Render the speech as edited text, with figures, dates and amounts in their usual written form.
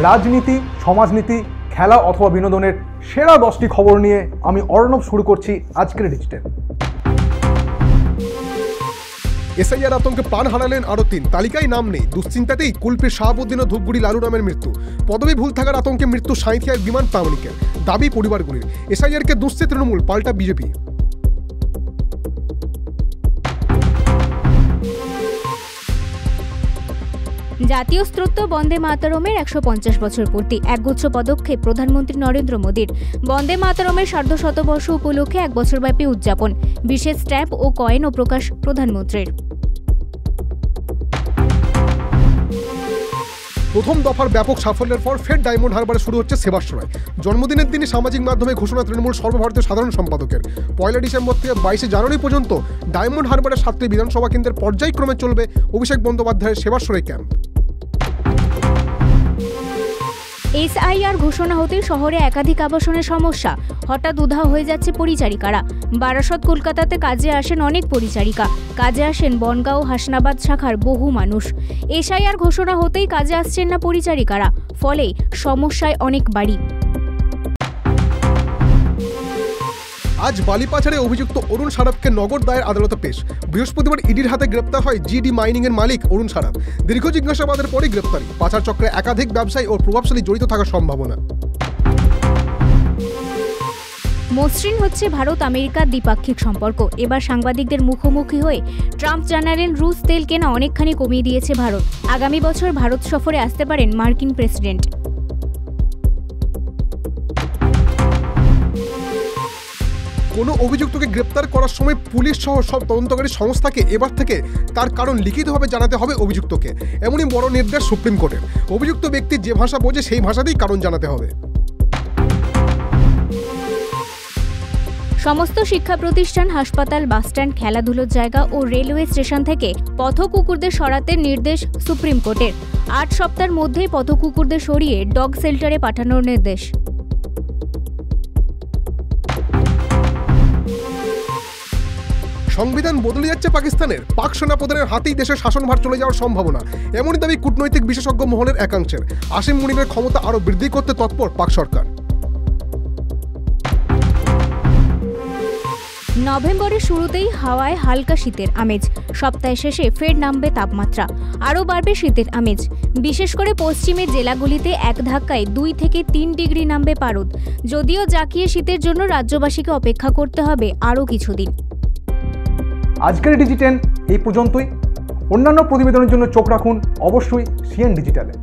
রাজনীতি, সমাজনীতি, খেলা অথবা বিনোদনের সেরা 10টি খবর নিয়ে আমি অর্ণব শুরু করছি আজকের ডিজিটাল। এসআইআর আতঙ্কে প্রাণ হারালেন আরও 3, তালিকায় নাম নেই। দুশ্চিন্তাতেই কুলপি শাহাবুদ্দিন ও ধূপগুড়ি লালুরামের মৃত্যু। পদবি ভুল থাকার আতঙ্কে মৃত্যু সাঁইথিয়ার বিমান প্রামাণিকের। দাবি পরিবারগুলির, এসআইআরকে দুষছে তৃণমূল, পাল্টা বিজেপি। জাতীয় স্তোত্র বন্দে মাতরমের 150 বছর পূর্তি, একগুচ্ছ পদক্ষেপ প্রধানমন্ত্রী নরেন্দ্র মোদীর। বন্দে মাতরমের সার্ধশতবর্ষ উপলক্ষে 1 বছরব্যাপী উদযাপন, বিশেষ স্ট্যাম্প ও কয়েনও প্রকাশ প্রধানমন্ত্রীর। প্রথম দফার ব্যাপক সাফল্যের পর ফের ডায়মন্ড হারবারে শুরু হচ্ছে সেবাশ্রয়। জন্মদিনের দিনে সামাজিক মাধ্যমে ঘোষণা তৃণমূল সর্বভারতীয় সাধারণ সম্পাদকের। 1 ডিসেম্বর থেকে 22 জানুয়ারি পর্যন্ত ডায়মন্ড হারবারের 7টি বিধানসভা কেন্দ্রের পর্যায়ক্রমে চলবে অভিষেক বন্দ্যোপাধ্যায়ের সেবাশ্রয় ক্যাম্প। এসআইআর ঘোষণা হতেই শহরে একাধিক আবাসনের সমস্যা, হঠাৎ উধাও হয়ে যাচ্ছে পরিচারিকারা। বারাসত কলকাতাতে কাজে আসেন অনেক পরিচারিকা, কাজে আসেন বনগাঁও হাসনাবাদ শাখার বহু মানুষ। এসআইআর ঘোষণা হতেই কাজে আসছেন না পরিচারিকারা, ফলে সমস্যায় অনেক বাড়ি। আজ বালিপাচারে অভিযুক্ত অরুণ সারাফকে নগর দায়ের আদালতে পেশ। বৃহস্পতিবার ইডির হাতে গ্রেপ্তার হয় জিডি মাইনিং এর মালিক অরুণ সারাফ। দীর্ঘ জিজ্ঞাসাবাদের পরই গ্রেপ্তারি। পাচার চক্রে একাধিক ব্যবসায়ী ও প্রভাবশালী জড়িত থাকার সম্ভাবনা। মসৃণ হচ্ছে ভারত আমেরিকার দ্বিপাক্ষিক সম্পর্ক। এবার সাংবাদিকদের মুখোমুখি হয়ে ট্রাম্প জানালেন রুশ তেল কেনা অনেকখানি কমিয়ে দিয়েছে ভারত। আগামী বছর ভারত সফরে আসতে পারেন মার্কিন প্রেসিডেন্ট। কোনো অভিযুক্তকে গ্রেপ্তার করার সময় পুলিশ সহ সব তদন্তকারী সংস্থাকে এবার থেকে তার কারণ লিখিতভাবে জানাতে হবে অভিযুক্তকে। এমনই বড় নির্দেশ সুপ্রিম কোর্টের। অভিযুক্ত ব্যক্তি যে ভাষা বোঝে সেই ভাষাতেই কারণ জানাতে হবে। সমস্ত শিক্ষা প্রতিষ্ঠান, হাসপাতাল, বাসস্ট্যান্ড, খেলাধুলোর জায়গা ও রেলওয়ে স্টেশন থেকে পথ কুকুরদের সরাতে নির্দেশ সুপ্রিম কোর্টের। 8 সপ্তাহের মধ্যেই পথ কুকুরদের সরিয়ে ডগ শেল্টারে পাঠানোর নির্দেশ। সংবিধান বদলে যাচ্ছে পাকিস্তানের। পাক সেনাপ্রধানের হাতেই দেশের শাসনভার চলে যাওয়ার সম্ভাবনা, এমনই দাবি কূটনৈতিক বিশেষজ্ঞ মহলের একাংশের। আসিম মুনিরের ক্ষমতা আরও বৃদ্ধি করতে তৎপর পাক সরকার। নভেম্বরের শুরুতেই হাওয়ায় হালকা শীতের আমেজ। সপ্তাহের শেষে ফের নামবে তাপমাত্রা, আরও বাড়বে শীতের আমেজ। বিশেষ করে পশ্চিমের জেলাগুলিতে এক ধাক্কায় 2 থেকে 3 ডিগ্রি নামবে পারদ। যদিও জাঁকিয়ে শীতের জন্য রাজ্যবাসীকে অপেক্ষা করতে হবে আরও কিছুদিন। আজকের ডিজিটাল এই পর্যন্তই। অন্যান্য প্রতিবেদনের জন্য চোখ রাখুন অবশ্যই সিএন ডিজিটালে।